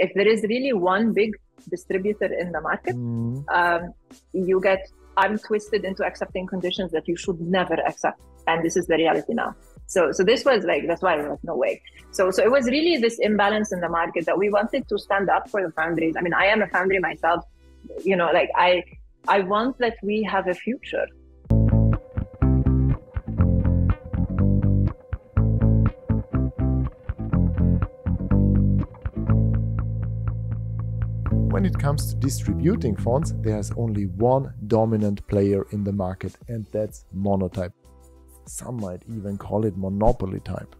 if there is really one big distributor in the market, you get arm twisted into accepting conditions that you should never accept. And this is the reality now. So this was like, that's why I was like, no way. So it was really this imbalance in the market that we wanted to stand up for the foundries. I mean, I am a foundry myself, you know, like I want that we have a future. When it comes to distributing fonts, there's only one dominant player in the market, and that's Monotype. Some might even call it monopoly type.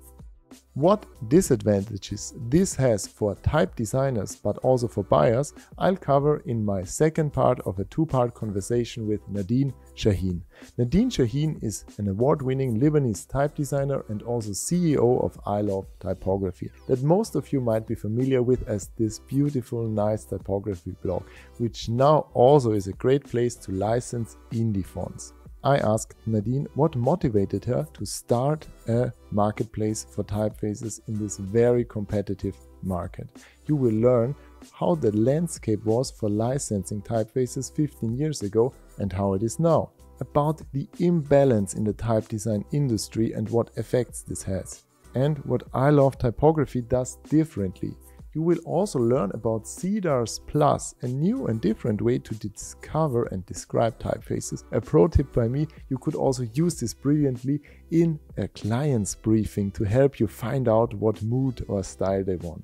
What disadvantages this has for type designers but also for buyers, I'll cover in my second part of a two-part conversation with Nadine Chahine. Nadine Chahine is an award-winning Lebanese type designer and also CEO of I Love Typography, that most of you might be familiar with as this beautiful, nice typography blog, which now also is a great place to license indie fonts. I asked Nadine what motivated her to start a marketplace for typefaces in this very competitive market. You will learn how the landscape was for licensing typefaces 15 years ago and how it is now, about the imbalance in the type design industry and what effects this has, and what I Love Typography does differently. You will also learn about CEDARS Plus, a new and different way to discover and describe typefaces. A pro tip by me, you could also use this brilliantly in a client's briefing to help you find out what mood or style they want.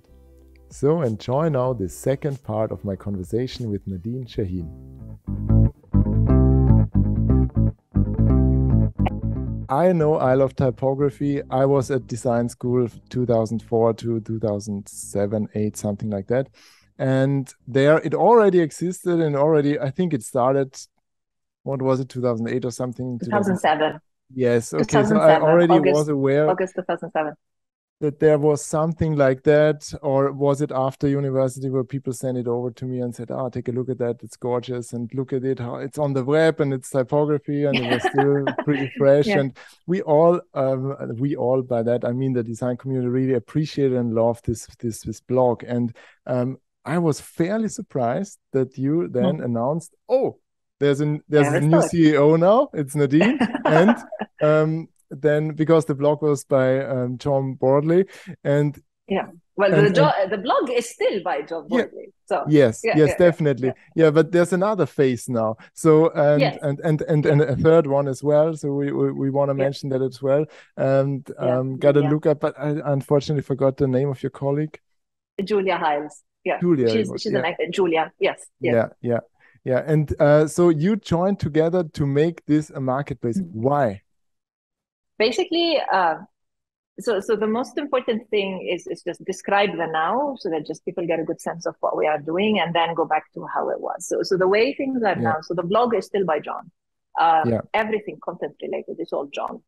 So enjoy now the second part of my conversation with Nadine Chahine. I know I Love Typography. I was at design school 2004 to 2007, 8, something like that. And there it already existed and already, I think it started, what was it, 2008 or something? 2007. Yes, okay. 2007, so I already August, was aware August 2007. that there was something like that, or was it after university where people sent it over to me and said, oh, take a look at that, it's gorgeous, and look at it, how it's on the web and it's typography, and it was still pretty fresh. Yeah. And we all by that, I mean the design community, really appreciated and loved this blog. And I was fairly surprised that you then announced, oh, there's a new CEO now, it's Nadine, and then because the blog was by John Bordley, and the blog is still by John Bordley. So yes, definitely. Yeah, but there's another phase now. So and a third one as well. So we want to mention that as well. And got to look up, but I unfortunately forgot the name of your colleague. Julia Hiles. Yeah, she's an actor. Julia. Yes. Yeah. And so you joined together to make this a marketplace. Why? Basically, so the most important thing is just describe the now, so that just people get a good sense of what we are doing, and then go back to how it was. So the way things are now, so the blog is still by John. Everything content related is all John.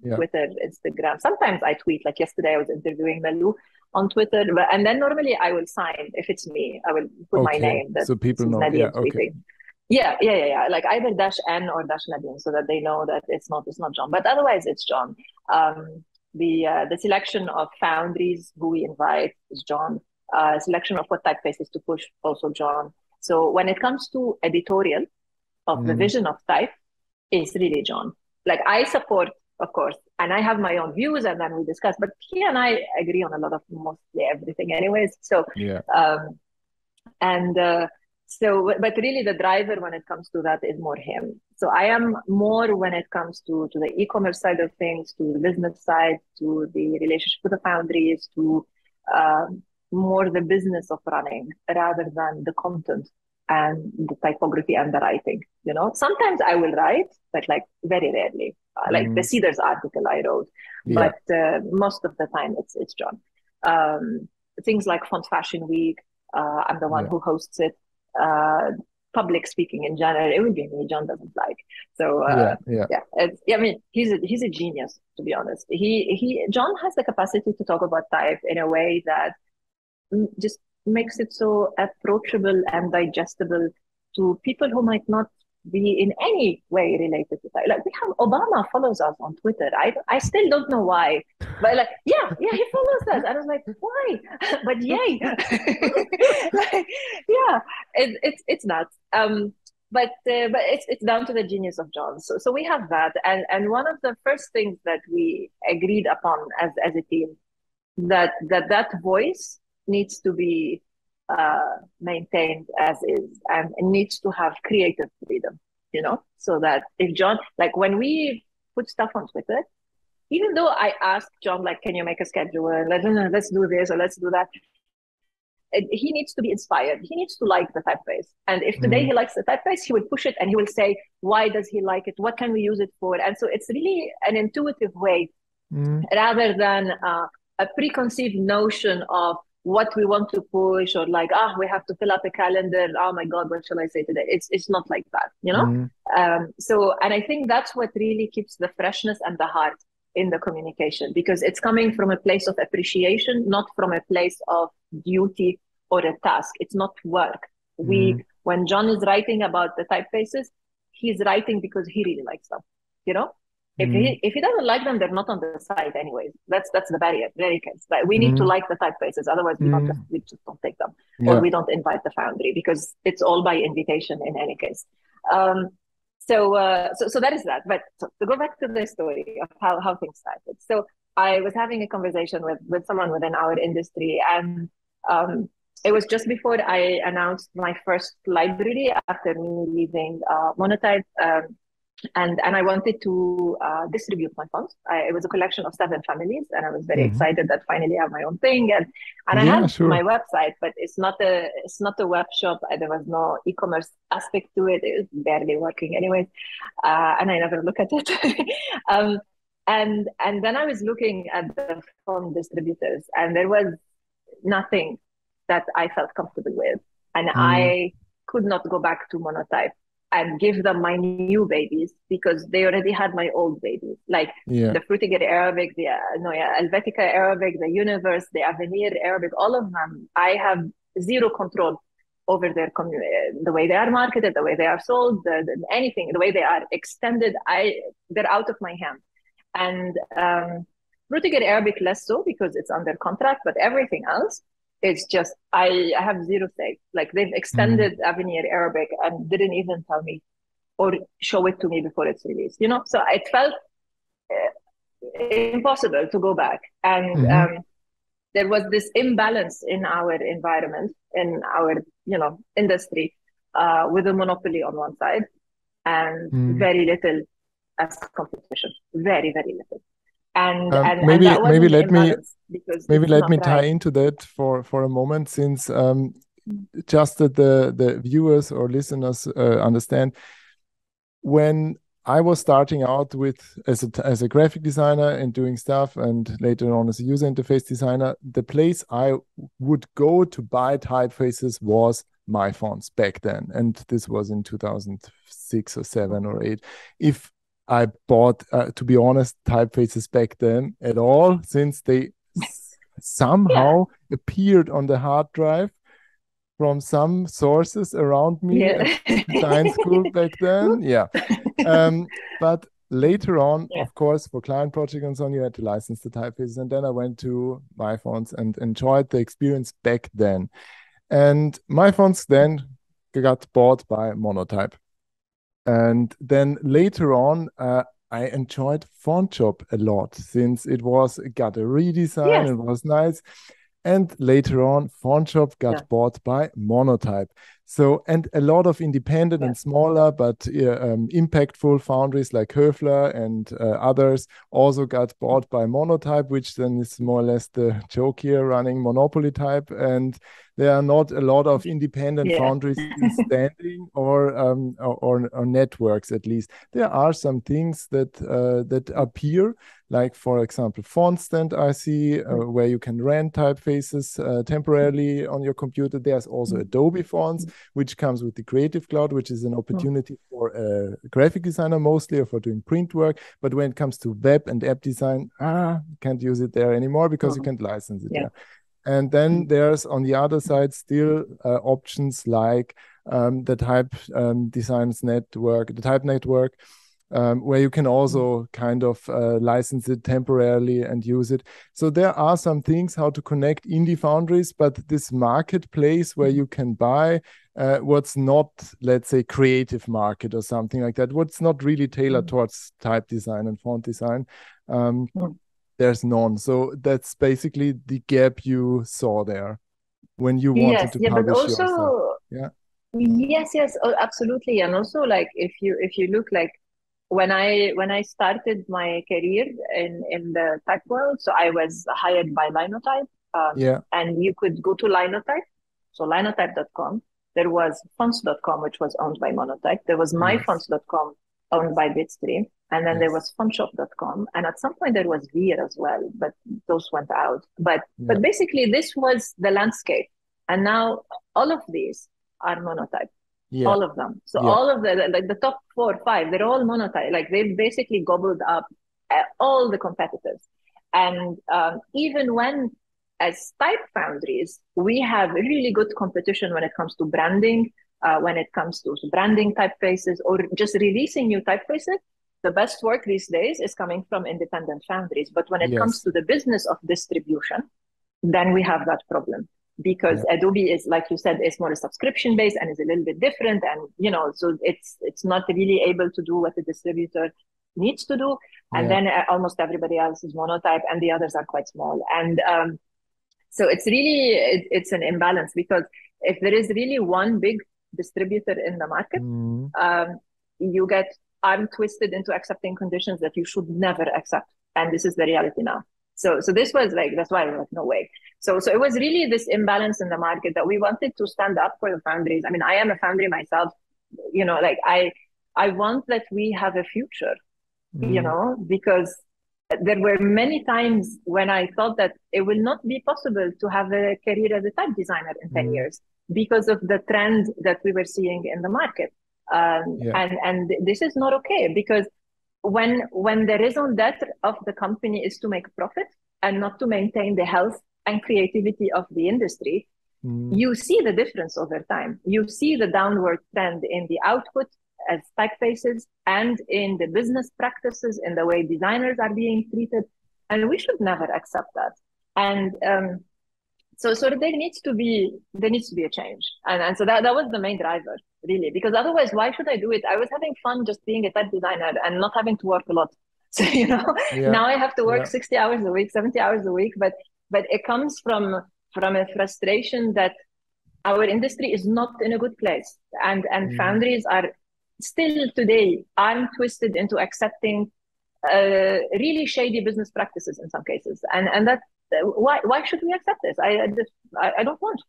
Twitter, Instagram. Sometimes I tweet. Like yesterday, I was interviewing Malu on Twitter, and then normally I will sign if it's me. I will put my name. So people know. Yeah. Like either -N or -Nadine, so that they know that it's not John. But otherwise, it's John. The selection of foundries who we invite is John. Selection of what typefaces to push, also John. So when it comes to editorial of the vision of type, is really John. Like I support, of course, and I have my own views, and then we discuss. But he and I agree on a lot of mostly everything, anyways. So but really the driver when it comes to that is more him. So I am more when it comes to the e-commerce side of things, to the business side, to the relationship with the foundries, to more the business of running rather than the content and the typography and the writing. You know, sometimes I will write, but like very rarely. Like the CEDARS article I wrote, but most of the time it's John. Things like Font Fashion Week, I'm the one who hosts it. Public speaking in general, it would be me. John doesn't like. So I mean, he's a genius, to be honest. John has the capacity to talk about type in a way that just makes it so approachable and digestible to people who might not be in any way related to that. Like we have Obama follows us on Twitter. I still don't know why, but like he follows us. I was like, why? But yay, like yeah, it's nuts. But it's down to the genius of John. So we have that, and one of the first things that we agreed upon as a team, that voice needs to be maintained as is, and it needs to have creative freedom, so that if John, like when we put stuff on Twitter, even though I asked John, like, can you make a schedule? Let's do this or let's do that. He needs to be inspired. He needs to like the typeface. And if today he likes the typeface, he will push it and he will say, why does he like it? What can we use it for? And so it's really an intuitive way rather than a preconceived notion of what we want to push, or like, we have to fill up a calendar. Oh my God, what shall I say today? It's not like that, and I think that's what really keeps the freshness and the heart in the communication, because it's coming from a place of appreciation, not from a place of duty or a task. It's not work. When John is writing about the typefaces, he's writing because he really likes them, If he doesn't like them, they're not on the site anyways. That's the barrier. Very case. But we need to like the typefaces, otherwise we just don't take them, or we don't invite the foundry, because it's all by invitation in any case. So that is that. But to go back to the story of how things started. So I was having a conversation with someone within our industry, and it was just before I announced my first library after me leaving Monotype. And I wanted to distribute my fonts. It was a collection of 7 families, and I was very excited that finally I have my own thing. And I had my website, but it's not a web shop. There was no e-commerce aspect to it. It was barely working anyways, and I never look at it. And then I was looking at the font distributors, and there was nothing that I felt comfortable with, and I could not go back to Monotype and give them my new babies, because they already had my old babies, like the Frutiger Arabic, the Helvetica Arabic, the Universe, the Avenir Arabic, all of them. I have zero control over their the way they are marketed, the way they are sold, anything, the way they are extended. They're out of my hand. And Frutiger Arabic less so, because it's under contract, but everything else, it's just, I have zero say. Like they've extended Avenir Arabic and didn't even tell me or show it to me before it's released, So it felt impossible to go back. And there was this imbalance in our environment, in our, industry, with a monopoly on one side and very little as competition, very, very little. And maybe let me tie right into that for a moment, since just that the viewers or listeners understand. When I was starting out as a graphic designer and doing stuff, and later on as a user interface designer, the place I would go to buy typefaces was MyFonts back then, and this was in 2006 or 7 or 8. If I bought, to be honest, typefaces back then at all, since they somehow appeared on the hard drive from some sources around me at design school back then. But later on, of course, for client projects and so on, you had to license the typefaces. And then I went to MyFonts and enjoyed the experience back then. And MyFonts then got bought by Monotype. And then later on, I enjoyed FontShop a lot, since it got a redesign, it was nice. And later on, FontShop got bought by Monotype. So, and a lot of independent and smaller but impactful foundries like Höfler and others also got bought by Monotype, which then is more or less the joke here, running monopoly type. And there are not a lot of independent foundries standing or networks, at least. There are some things that appear, like, for example, FontStand I see, where you can rent typefaces temporarily on your computer. There's also Adobe Fonts, which comes with the Creative Cloud, which is an opportunity for a graphic designer mostly, or for doing print work. But when it comes to web and app design, can't use it there anymore, because you can't license it there. And then there's, on the other side, still options like the type designs network, the type network, where you can also kind of license it temporarily and use it. So there are some things how to connect indie foundries, but this marketplace where you can buy what's not, let's say, creative market or something like that, what's not really tailored towards type design and font design, there's none. So that's basically the gap you saw there when you wanted to publish your stuff. Yeah. Yes, oh, absolutely. And also, like, if you look, like, when I started my career in the tech world, so I was hired by Linotype, and you could go to Linotype, so linotype.com. There was fonts.com, which was owned by Monotype. There was myfonts.com, owned by Bitstream, and then there was fontshop.com, and at some point there was Veer as well, but those went out. But basically, this was the landscape, and now all of these are Monotype. All of them. So all of the top 4 or 5, they're all Monotype. Like, they've basically gobbled up all the competitors. And even when, as type foundries, we have really good competition when it comes to branding, when it comes to branding typefaces, or just releasing new typefaces. The best work these days is coming from independent foundries. But when it comes to the business of distribution, then we have that problem. Because Adobe is, like you said, is more a subscription based and is a little bit different, and so it's not really able to do what the distributor needs to do, and then almost everybody else is Monotype, and the others are quite small, and so it's really it's an imbalance, because if there is really one big distributor in the market, you get arm twisted into accepting conditions that you should never accept, and this is the reality now. So this was like, that's why I was like, no way. So it was really this imbalance in the market that we wanted to stand up for the foundries. I mean, I am a foundry myself, like I want that we have a future, because there were many times when I thought that it will not be possible to have a career as a type designer in 10 years because of the trend that we were seeing in the market. And this is not okay, because when the raison d'etre of the company is to make profit and not to maintain the health and creativity of the industry, you see the difference over time. You see the downward trend in the output as typefaces and in the business practices, in the way designers are being treated, and we should never accept that. And so there needs to be a change, and so that was the main driver, really, because otherwise, why should I do it? I was having fun just being a type designer and not having to work a lot. So now I have to work 60 hours a week, 70 hours a week, but it comes from a frustration that our industry is not in a good place, and foundries are still today arm twisted into accepting really shady business practices in some cases, and that. Why should we accept this? I don't want.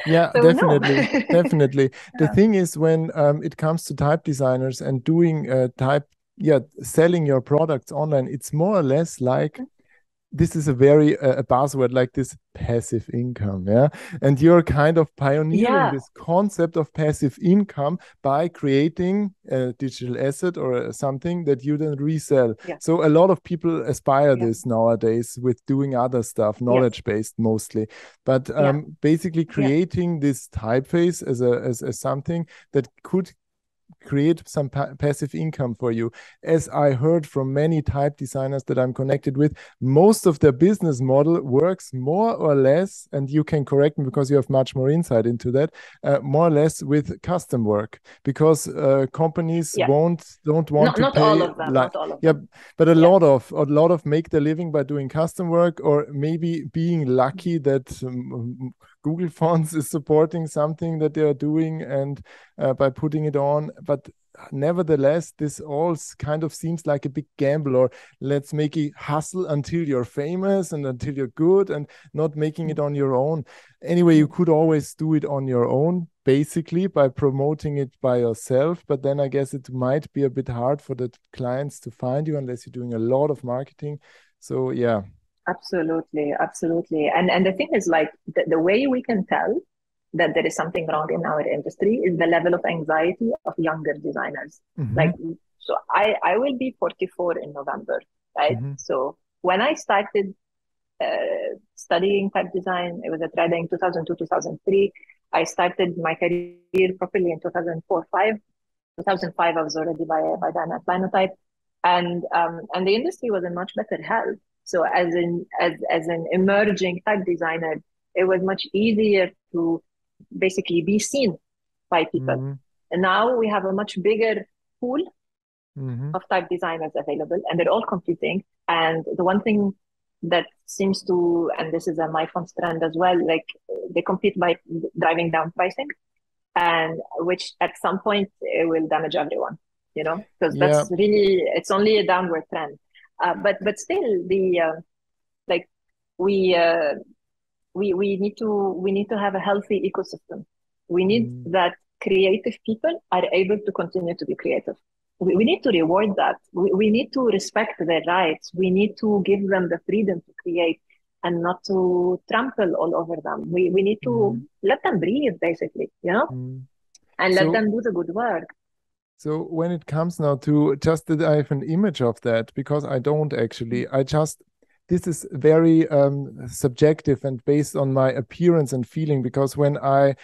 Yeah, so definitely, definitely. The thing is, when it comes to type designers and doing selling your products online, it's more or less like, this is a very a buzzword, like this passive income, and you're kind of pioneering this concept of passive income by creating a digital asset or something that you then resell. So a lot of people aspire this nowadays with doing other stuff, knowledge-based mostly, but basically creating this typeface as something that could create some passive income for you. As I heard from many type designers that I'm connected with, most of their business model works more or less, and you can correct me because you have much more insight into that, more or less with custom work, because companies don't want to pay. All of them, not all of them. But a lot of make their living by doing custom work, or maybe being lucky that Google Fonts is supporting something that they are doing, and by putting it on. But nevertheless, this all kind of seems like a big gamble, or let's make it hustle until you're famous and until you're good, and not making it on your own. Anyway, you could always do it on your own, basically by promoting it by yourself. But then I guess it might be a bit hard for the clients to find you unless you're doing a lot of marketing. So yeah. Absolutely. And the thing is, like, the way we can tell that there is something wrong in our industry is the level of anxiety of younger designers. Like, so I will be 44 in November, right? So when I started studying type design, it was at Reading 2002, 2003. I started my career properly in 2005, I was already by then at Monotype, and the industry was in much better health. So as an emerging type designer, it was much easier to basically be seen by people. And now we have a much bigger pool of type designers available, and they're all competing. And the one thing that seems to, and this is a MyFont's trend as well, like they compete by driving down pricing, and which at some point it will damage everyone, because that's really, it's only a downward trend. But still, the like we need to have a healthy ecosystem. We need that creative people are able to continue to be creative. We need to reward that. We need to respect their rights. We need to give them the freedom to create and not to trample all over them. We need to let them breathe, basically, and let them do the good work. So when it comes now to just that I have an image of that, because I don't actually, this is very subjective and based on my appearance and feeling, because when I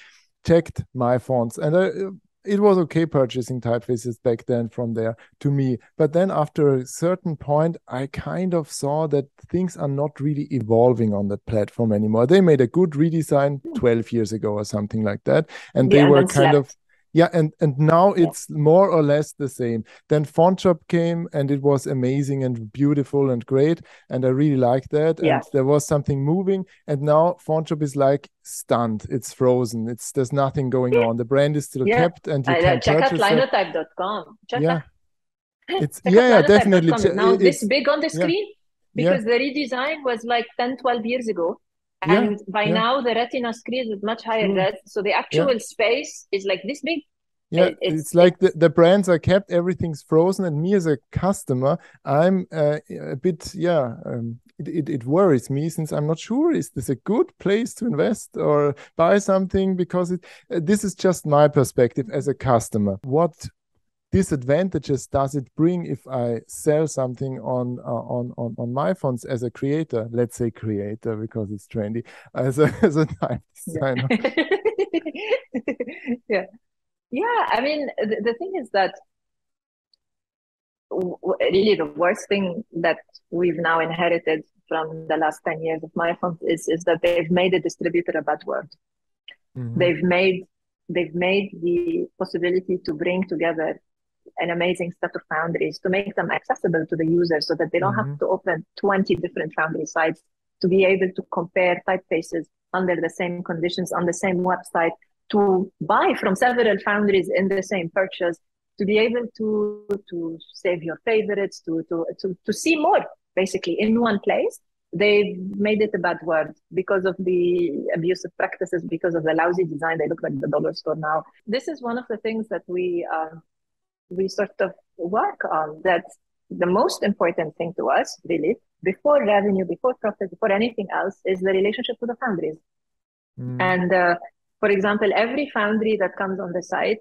checked my fonts, and it was okay purchasing typefaces back then from there to me. But then after a certain point, I kind of saw that things are not really evolving on that platform anymore. They made a good redesign 12 years ago or something like that. And they were kind of, and now it's more or less the same. Then FontShop came and it was amazing and beautiful and great. And I really liked that. And there was something moving. And now FontShop is like stunned. It's frozen. There's nothing going on. The brand is still kept and you can check out purchase linotype.com. It's definitely. Now this big on the screen because the redesign was like 10, 12 years ago. And by now the retina screen is much higher res, so the actual space is like this big. It's like the brands are kept, everything's frozen, and me as a customer, I'm a bit it worries me, since I'm not sure, is this a good place to invest or buy something, because this is just my perspective as a customer. What disadvantages does it bring if I sell something on my fonts as a creator? Let's say creator, because it's trendy, as a type designer. I mean, the thing is that really the worst thing that we've now inherited from the last 10 years of MyFont is that they've made a distributor a bad word. They've made the possibility to bring together an amazing set of foundries to make them accessible to the user, so that they don't have to open 20 different foundry sites to be able to compare typefaces under the same conditions on the same website, to buy from several foundries in the same purchase, to be able to save your favorites, to see more basically in one place. They made it a bad word because of the abusive practices, because of the lousy design. They look like the dollar store now. This is one of the things that we sort of work on. That's the most important thing to us, really, before revenue, before profit, before anything else, is the relationship with the foundries. And for example, every foundry that comes on the site,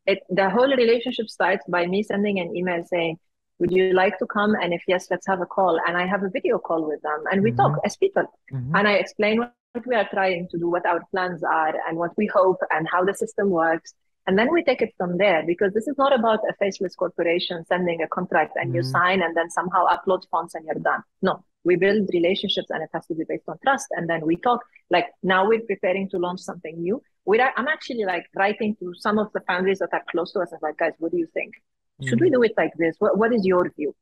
the whole relationship starts by me sending an email saying, would you like to come? And if yes, let's have a call. And I have a video call with them and we talk as people. And I explain what we are trying to do, what our plans are, and what we hope, and how the system works. And then we take it from there, because this is not about a faceless corporation sending a contract and you sign and then somehow upload fonts and you're done. No, we build relationships and it has to be based on trust. And then we talk, like now we're preparing to launch something new. I'm actually like writing to some of the foundries that are close to us and like, guys, what do you think? Should we do it like this? What is your view?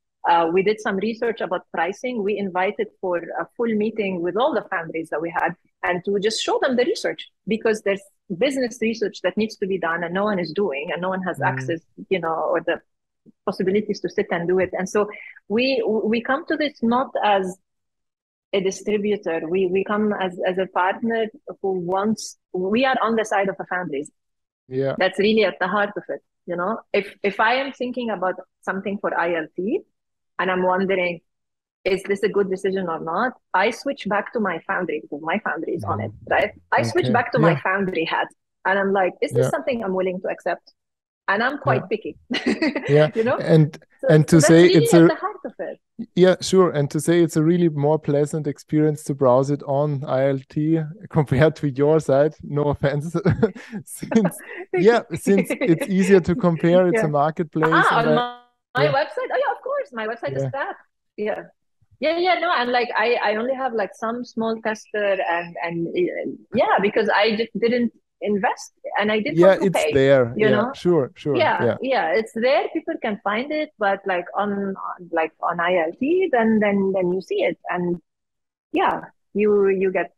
We did some research about pricing. We invited for a full meeting with all the foundries that we had, and to just show them the research, because there's business research that needs to be done and no one is doing, and no one has access, or the possibilities to sit and do it. And so we come to this not as a distributor. We come as a partner we are on the side of the foundries. Yeah, that's really at the heart of it. If I am thinking about something for ILT and I'm wondering, is this a good decision or not? I switch back to my foundry, because my foundry is on it, right? I switch back to my foundry hat and I'm like, is this something I'm willing to accept? And I'm quite picky. And And to so that's say really it's at the heart of it. Yeah, sure. And to say it's a really more pleasant experience to browse it on ILT compared to your site. No offense. since it's easier to compare, it's a marketplace. On And my website. Oh yeah, of course. My website is stacked. No, and like I only have like some small tester and because I just didn't invest and I didn't want to it's pay. there. You know? Sure. It's there. People can find it, but like on ILT, then you see it, and you get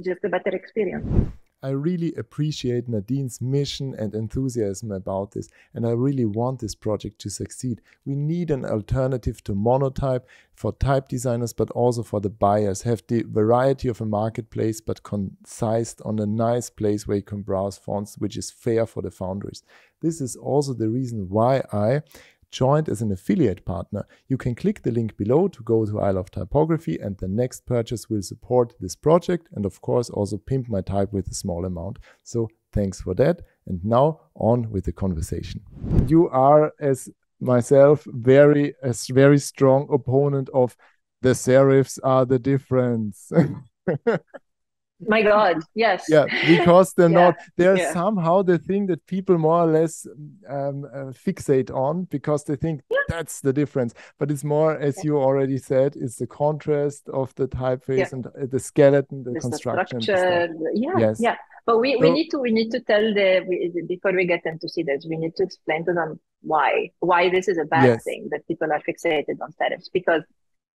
just a better experience. I really appreciate Nadine's mission and enthusiasm about this, and I really want this project to succeed. We need an alternative to Monotype for type designers, but also for the buyers. Have the variety of a marketplace, but concised on a nice place where you can browse fonts, which is fair for the foundries. This is also the reason why I joined as an affiliate partner. You can click the link below to go to I Love Typography, and the next purchase will support this project and of course also pimp my type with a small amount. So thanks for that. And now on with the conversation. You are, as myself, a very strong opponent of the serifs are the difference. My God, yes. Yeah, because they're somehow the thing that people more or less fixate on, because they think that's the difference. But it's more, as you already said, it's the contrast of the typeface and the skeleton, the construction. Structure. But we need to tell before we get into CEDARS, we need to explain to them why this is a bad thing that people are fixated on serifs. Because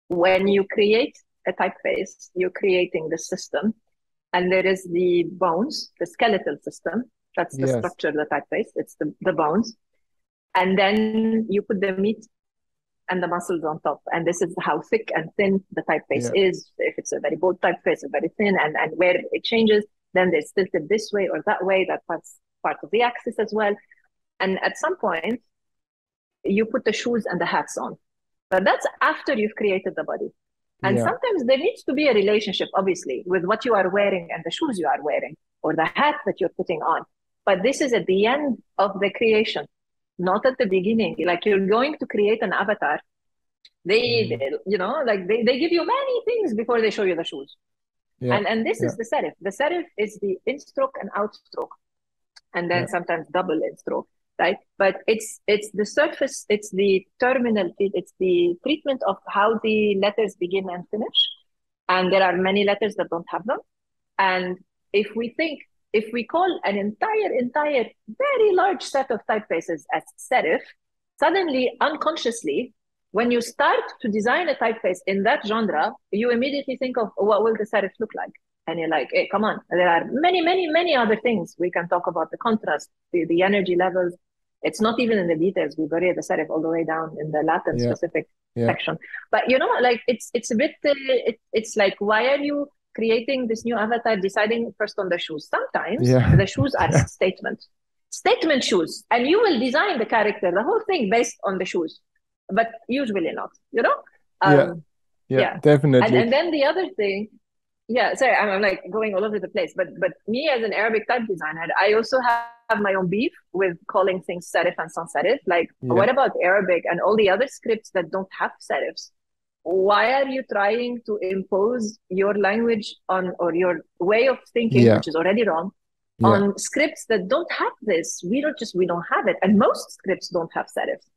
when you create a typeface, you're creating the system. And there is the bones, the skeletal system. That's the structure of the typeface. It's the bones. And then you put the meat and the muscles on top. And this is how thick and thin the typeface is. If it's a very bold typeface, or very thin, and where it changes, then it's tilted this way or that way. That's part of the axis as well. And at some point, you put the shoes and the hats on. But that's after you've created the body. And sometimes there needs to be a relationship, obviously, with what you are wearing and the shoes you are wearing, or the hat that you're putting on. But this is at the end of the creation, not at the beginning. Like, you're going to create an avatar. They give you many things before they show you the shoes. And this is the serif. The serif is the in-stroke and out-stroke, and then sometimes double in-stroke. Right, but it's the surface, it's the terminal, it's the treatment of how the letters begin and finish, and there are many letters that don't have them. And if we call an entire very large set of typefaces as serif, suddenly unconsciously, when you start to design a typeface in that genre, you immediately think of what will the serif look like. And you're like, hey, come on. There are many other things. We can talk about the contrast, the energy levels. It's not even in the details. We bury the serif all the way down in the Latin specific section. But it's a bit, it's like, why are you creating this new avatar, deciding first on the shoes? Sometimes the shoes are statement shoes. And you will design the character, the whole thing based on the shoes. But usually not, Definitely. And then the other thing, sorry, I'm like going all over the place. But me as an Arabic type designer, I also have my own beef with calling things serif and sans serif. Like, what about Arabic and all the other scripts that don't have serifs? Why are you trying to impose your language on, or your way of thinking, which is already wrong, on scripts that don't have this? We don't have it. And most scripts don't have serifs.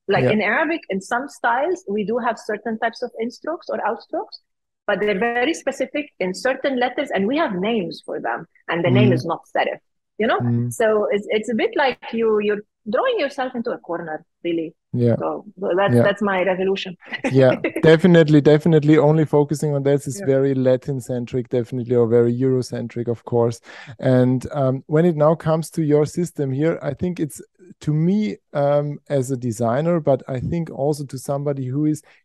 Like in Arabic, in some styles, we do have certain types of in-strokes or out-strokes, but they're very specific in certain letters, and we have names for them, and the name is not serif, So it's a bit like you're drawing yourself into a corner, really. So that's my revolution. Definitely. Only focusing on that is very Latin-centric, definitely, or very Eurocentric, of course. And when it now comes to your system here, I think it's, to me, as a designer, but I think also to somebody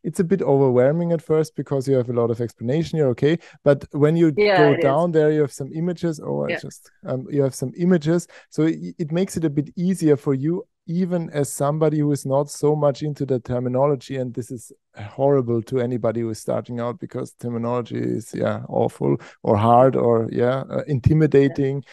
it's a bit overwhelming at first, because you have a lot of explanation here, okay? But when you go down there, you have some images, you have some images, so it makes it a bit easier for you, even as somebody who is not so much into the terminology. And this is horrible to anybody who is starting out, because terminology is awful or hard or intimidating.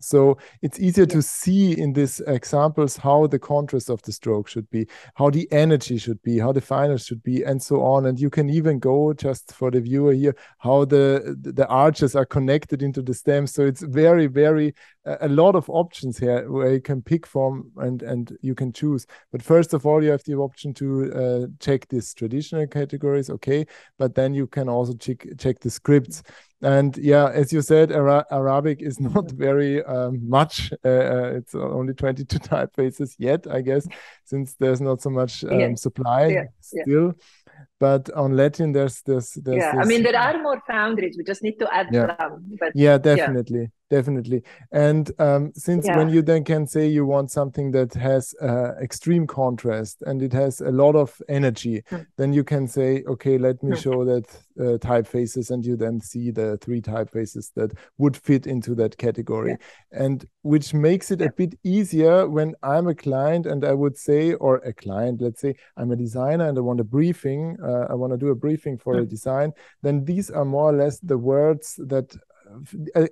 So it's easier to see in these examples how the contrast of the stroke should be, how the energy should be, how the finals should be, and so on. And you can even go, just for the viewer here, how the arches are connected into the stems. So it's very, very a lot of options here where you can pick from and you can choose. But first of all, you have the option to check these traditional categories, okay, but then you can also check the scripts. And yeah, as you said, Arabic is not very much. It's only 22 typefaces yet, I guess, since there's not so much supply still. But on Latin, there's yeah. I mean, there are more foundries. We just need to add them. But yeah, definitely. Definitely. And since when you then can say you want something that has extreme contrast and it has a lot of energy, then you can say, okay, let me show that typefaces, and you then see the 3 typefaces that would fit into that category. And which makes it a bit easier when I'm a client and I would say, or a client, let's say I'm a designer and I want a briefing, I want to do a briefing for a design, then these are more or less the words that,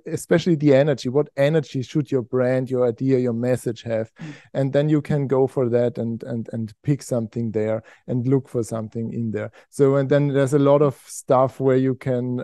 especially the energy, what energy should your brand, your idea, your message have, and then you can go for that and pick something there and look for something in there. So, and then there's a lot of stuff where you can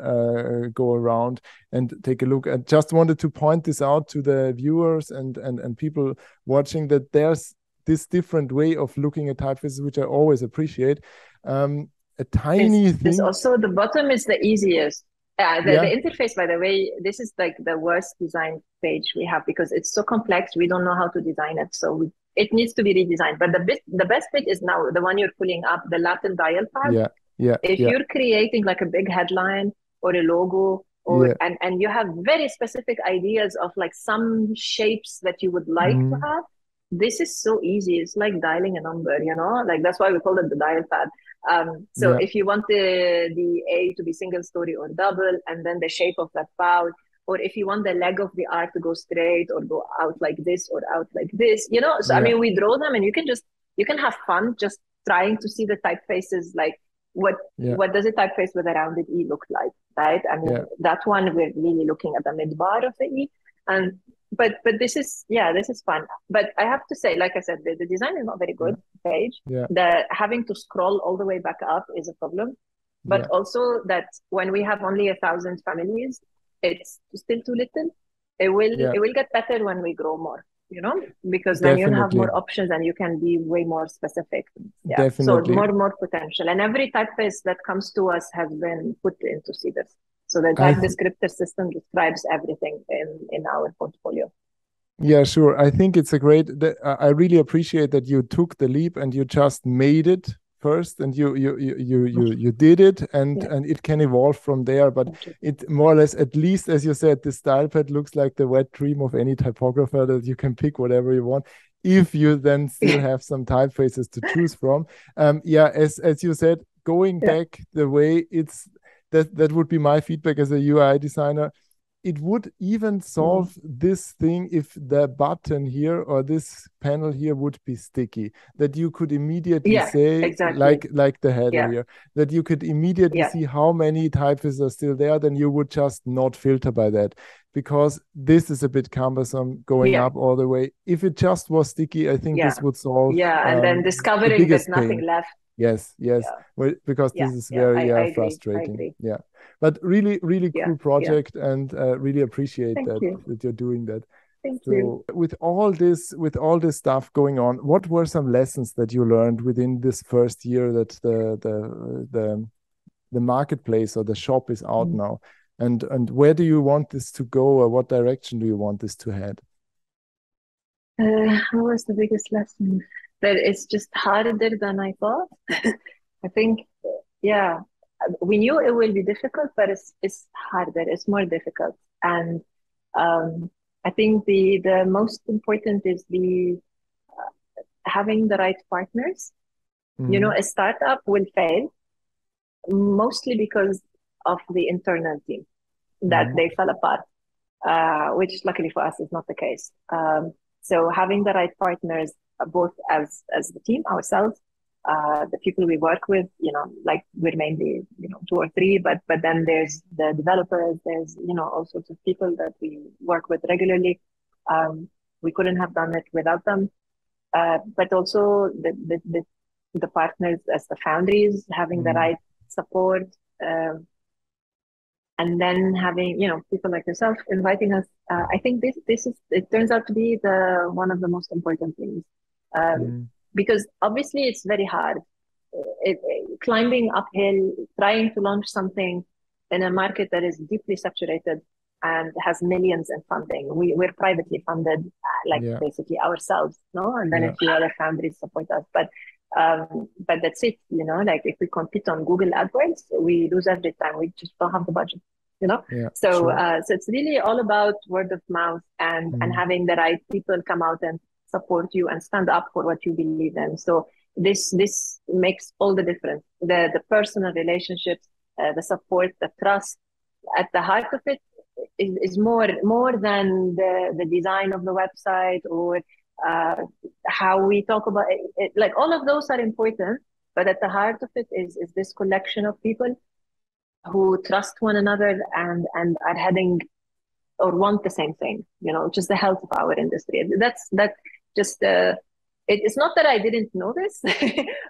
go around and take a look. I just wanted to point this out to the viewers and people watching, that there's this different way of looking at typefaces, which I always appreciate. A tiny thing. This also, the bottom is the easiest. The interface, by the way, this is like the worst design page we have because it's so complex. We don't know how to design it. So it needs to be redesigned. But the best bit is now the one you're pulling up, the Latin dial pad. If you're creating like a big headline or a logo, or and you have very specific ideas of like some shapes that you would like to have, this is so easy. It's like dialing a number, you know, like that's why we call it the dial pad. So if you want the A to be single story or double, and then the shape of that pouch, or if you want the leg of the R to go straight or go out like this or out like this, you know, so I mean, we draw them and you can have fun just trying to see the typefaces, like what does a typeface with a rounded E look like, right? I mean, that one, we're really looking at the mid bar of the E. And but this is fun. But I have to say, like I said, the design is not very good page. The having to scroll all the way back up is a problem. But also that when we have only 1,000 families, it's still too little. It will get better when we grow more, you know, because then you have more options and you can be way more specific. So more potential. And every typeface that comes to us has been put into CEDARS. So the type descriptor system describes everything in our portfolio. Yeah, sure. I think it's a great, I really appreciate that you took the leap and you just made it first, and you did it, and it can evolve from there. But it more or less, at least as you said, the style pad looks like the wet dream of any typographer, that you can pick whatever you want, if you then still have some typefaces to choose from. As you said, going back the way it's, that would be my feedback as a UI designer. It would even solve this thing if the button here or this panel here would be sticky, that you could immediately say, like the header here, that you could immediately see how many typefaces are still there, then you would just not filter by that, because this is a bit cumbersome going up all the way. If it just was sticky, I think this would solve and then discovering there's nothing left. Yes. Well, because this is very frustrating. But really cool project, and really appreciate that you're doing that. Thank you. With all this stuff going on, what were some lessons that you learned within this first year that the marketplace or the shop is out now, and where do you want this to go, or what direction do you want this to head? What was the biggest lesson? That it's just harder than I thought. I think, we knew it will be difficult, but it's harder, it's more difficult. And I think the most important is having the right partners. You know, a startup will fail mostly because of the internal team, that they fell apart, which luckily for us is not the case. So having the right partners, both as the team ourselves, the people we work with, like we're mainly, 2 or 3, but then there's the developers, there's, all sorts of people that we work with regularly. We couldn't have done it without them. But also the partners as the foundries, having the right support, and then having, people like yourself inviting us. I think it turns out to be one of the most important things. Because obviously it's very hard. Climbing uphill, trying to launch something in a market that is deeply saturated and has millions in funding. We're privately funded, basically ourselves, no? And then a few other foundries support us. But that's it, like if we compete on Google AdWords, we lose every time. We just don't have the budget, So it's really all about word of mouth and having the right people come out and support you and stand up for what you believe in. So this makes all the difference. The personal relationships, the support, the trust at the heart of it is more than the design of the website or how we talk about it. Like all of those are important, but at the heart of it is this collection of people who trust one another and are heading or want the same thing, just the health of our industry. It's not that I didn't know this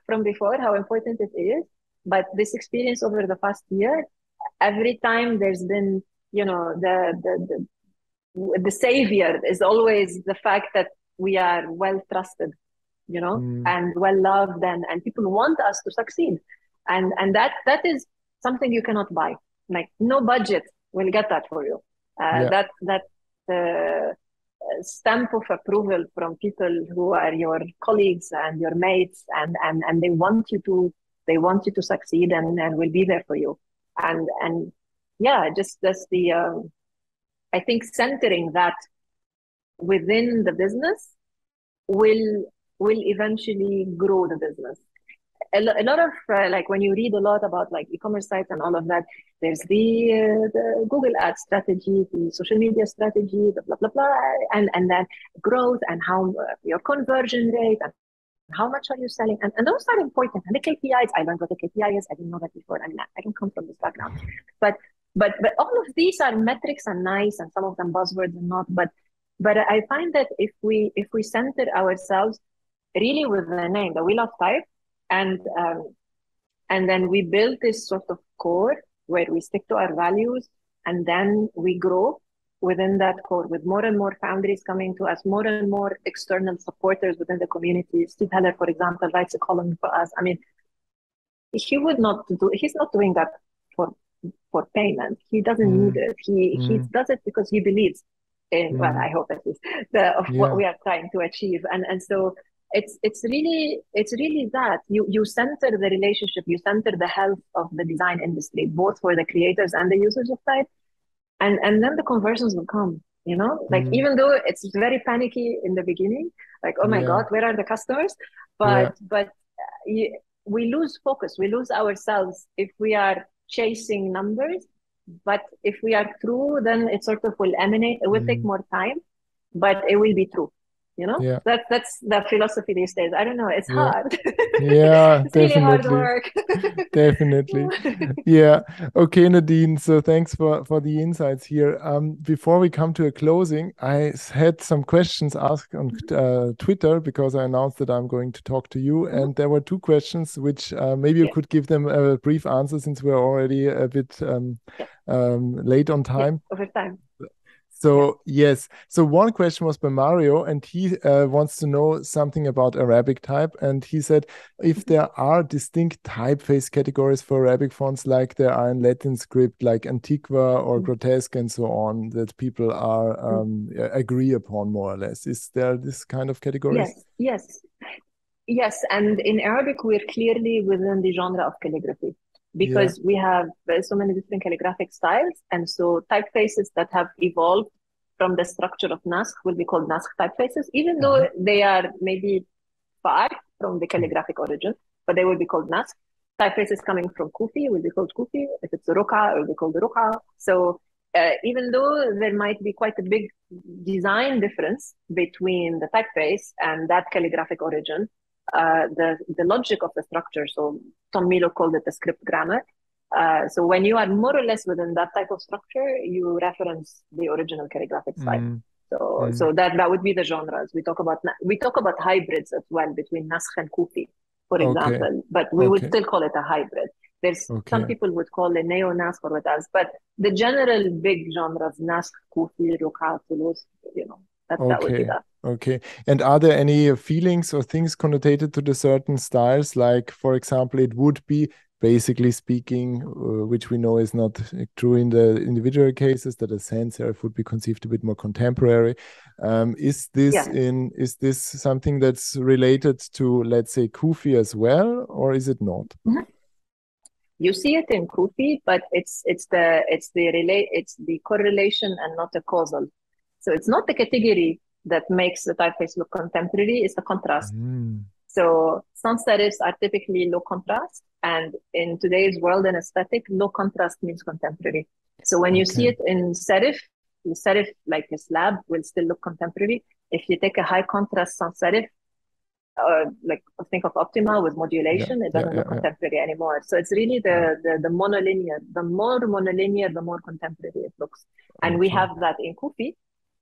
from before, how important it is, but this experience over the past year, every time there's been, the savior is always the fact that we are well trusted, and well loved, and people want us to succeed, and that is something you cannot buy. Like no budget will get that for you. That stamp of approval from people who are your colleagues and your mates, and they want you to succeed and will be there for you. And just the I think centering that within the business will eventually grow the business. A lot of like when you read a lot about like e-commerce sites and all of that, there's the Google Ads strategy, the social media strategy, the blah blah blah, and then growth and how your conversion rate and how much are you selling, and those are important. And the KPIs, I learned what the KPI is. I didn't know that before. I mean, I don't come from this background, but all of these are metrics and nice, and some of them buzzwords and not. But I find that if we center ourselves really with the name that we love type, and then we build this sort of core where we stick to our values, and then we grow within that core with more and more foundries coming to us, more and more external supporters within the community. Steve Heller, for example, writes a column for us. I mean, he's not doing that for payment. He doesn't need it. He does it because he believes in, well, I hope at least, what we are trying to achieve. And so it's really that you center the relationship, you center the health of the design industry, both for the creators and the users of type, and then the conversions will come. Like even though it's very panicky in the beginning, like oh my god, where are the customers? But we lose focus, we lose ourselves if we are chasing numbers. But if we are true, then it sort of will emanate. It will take more time, but it will be true. That's the philosophy these days. I don't know, it's hard. It's definitely. Really hard work. Definitely. Okay, Nadine, so thanks for the insights here. Before we come to a closing, I had some questions asked on Twitter, because I announced that I'm going to talk to you, and there were 2 questions which maybe you could give them a brief answer, since we're already a bit late on time. Over time. So yes, so one question was by Mario, and he wants to know something about Arabic type, and he said if there are distinct typeface categories for Arabic fonts like there are in Latin script, like Antiqua or Grotesque and so on, that people are agree upon more or less. Is there this kind of categories? Yes, and in Arabic we're clearly within the genre of calligraphy, because we have so many different calligraphic styles, and so typefaces that have evolved from the structure of Naskh will be called Naskh typefaces, even though they are maybe far from the calligraphic origin, but they will be called Naskh. Typefaces coming from Kufi will be called Kufi. If it's Ruqa, it will be called Ruqa. So even though there might be quite a big design difference between the typeface and that calligraphic origin, the logic of the structure. So Tom Milo called it the script grammar. So when you are more or less within that type of structure, you reference the original calligraphic style. So that would be the genres. We talk about hybrids as well between Naskh and Kufi, for example, but we would still call it a hybrid. There's some people would call it neo-Naskh or what else, but the general big genres, Naskh, Kufi, Ruqat, Toulouse, that would be that. Okay. And are there any feelings or things connotated to the certain styles? Like, for example, it would be, basically speaking, which we know is not true in the individual cases, that a sans serif would be conceived a bit more contemporary. Is this something that's related to, let's say, Kufi as well, or is it not? Mm-hmm. You see it in Kufi, but it's the correlation and not the causal. So it's not the category that makes the typeface look contemporary, it's the contrast. So sans serifs are typically low contrast, and in today's world and aesthetic, low contrast means contemporary. So when you see it in serif, the serif, like a slab, will still look contemporary. If you take a high contrast sans serif, like think of Optima with modulation, it doesn't look contemporary anymore. So it's really the monolinear. The more monolinear, the more contemporary it looks. And we have that in Kufi,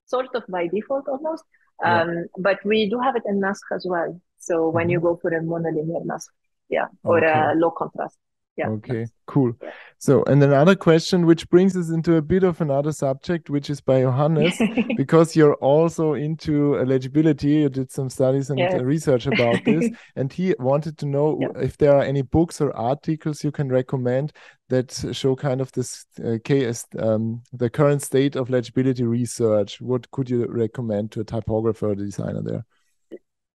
sort of by default almost. But we do have it in Naskh as well. So when you go for a monolinear Naskh, or a low contrast. Cool. So, and another question, which brings us into a bit of another subject, which is by Johannes, because you're also into legibility. You did some studies and research about this, and he wanted to know if there are any books or articles you can recommend that show kind of this the current state of legibility research. What could you recommend to a typographer or designer there?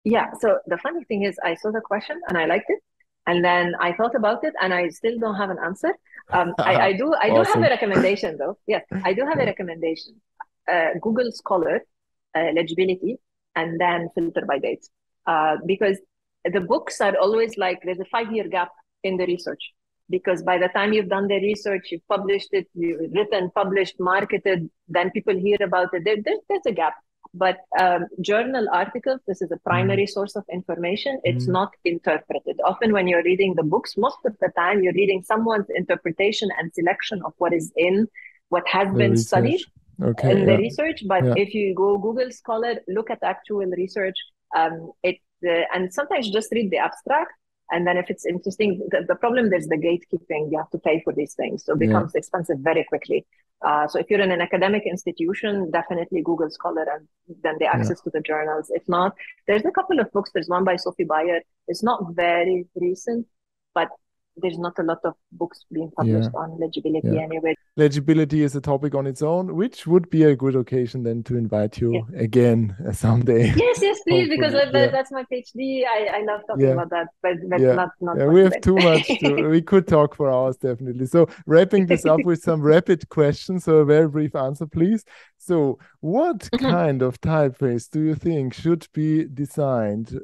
Yeah, so the funny thing is I saw the question and I liked it. And then I thought about it, and I still don't have an answer. I do have a recommendation, though. Yes, I do have a recommendation. Google Scholar, legibility, and then filter by date. Because the books are always like, there's a 5-year gap in the research. Because by the time you've done the research, you've published it, you've written, published, marketed, then people hear about it. There's a gap. But journal articles, this is a primary source of information. It's not interpreted. Often when you're reading the books, most of the time you're reading someone's interpretation and selection of what is in what has been studied in the research. But if you go Google Scholar, look at actual research, and sometimes just read the abstract. And then if it's interesting, the problem, there's the gatekeeping. You have to pay for these things. So it becomes expensive very quickly. So if you're in an academic institution, definitely Google Scholar and then the access to the journals. If not, there's a couple of books. There's one by Sophie Bayer. It's not very recent, but there's not a lot of books being published on legibility anyway. Legibility is a topic on its own, which would be a good occasion then to invite you again someday. Yes, please, because that's my PhD. I love talking about that, but not we have too much to, we could talk for hours, definitely. So wrapping this up with some rapid questions, so a very brief answer, please. So what kind of typeface do you think should be designed,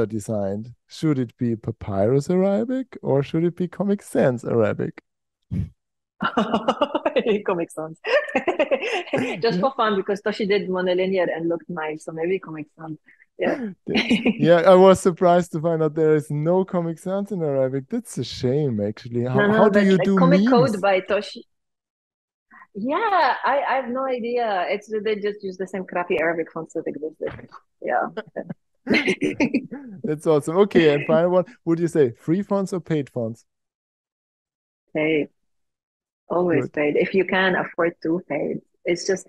designed? Should it be Papyrus Arabic or should it be Comic Sans Arabic? Comic Sans. Just for fun, because Toshi did monolinear and looked nice, so maybe Comic Sans. I was surprised to find out there is no Comic Sans in Arabic. That's a shame, actually. How do you do Comic memes? Code by Toshi. Yeah, I have no idea. They just use the same crappy Arabic fonts that existed. That's awesome. Okay, and final one. Would you say free fonts or paid fonts? Paid. Always paid. If you can afford to, paid. It's just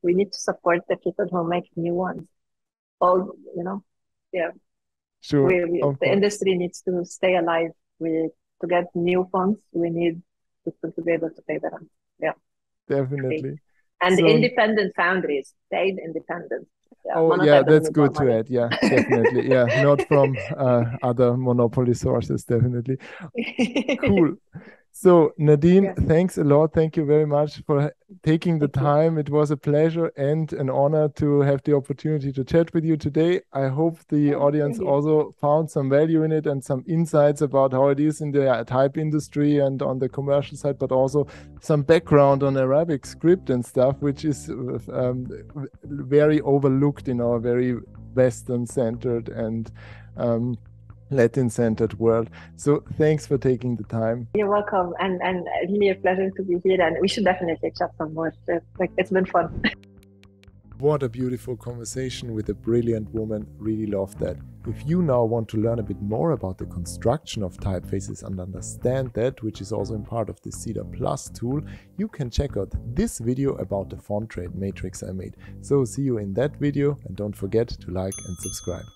we need to support the people who make new ones. Sure. The industry needs to stay alive. To get new fonts, we need people to be able to pay them. Definitely. And independent foundries, paid independent. That's good to add. Yeah, definitely. Not from other monopoly sources, definitely. Cool. So Nadine, thanks a lot. Thank you very much for taking the time. It was a pleasure and an honor to have the opportunity to chat with you today. I hope the audience also found some value in it and some insights about how it is in the type industry and on the commercial side, but also some background on Arabic script and stuff, which is very overlooked in our very Western-centered and Latin-centered world. So thanks for taking the time. You're welcome, and really a pleasure to be here. And we should definitely chat some more. It's been fun. What a beautiful conversation with a brilliant woman. Really love that. If you now want to learn a bit more about the construction of typefaces and understand that, which is also in part of the CEDAR Plus tool, you can check out this video about the font trade matrix I made. So see you in that video, and don't forget to like and subscribe.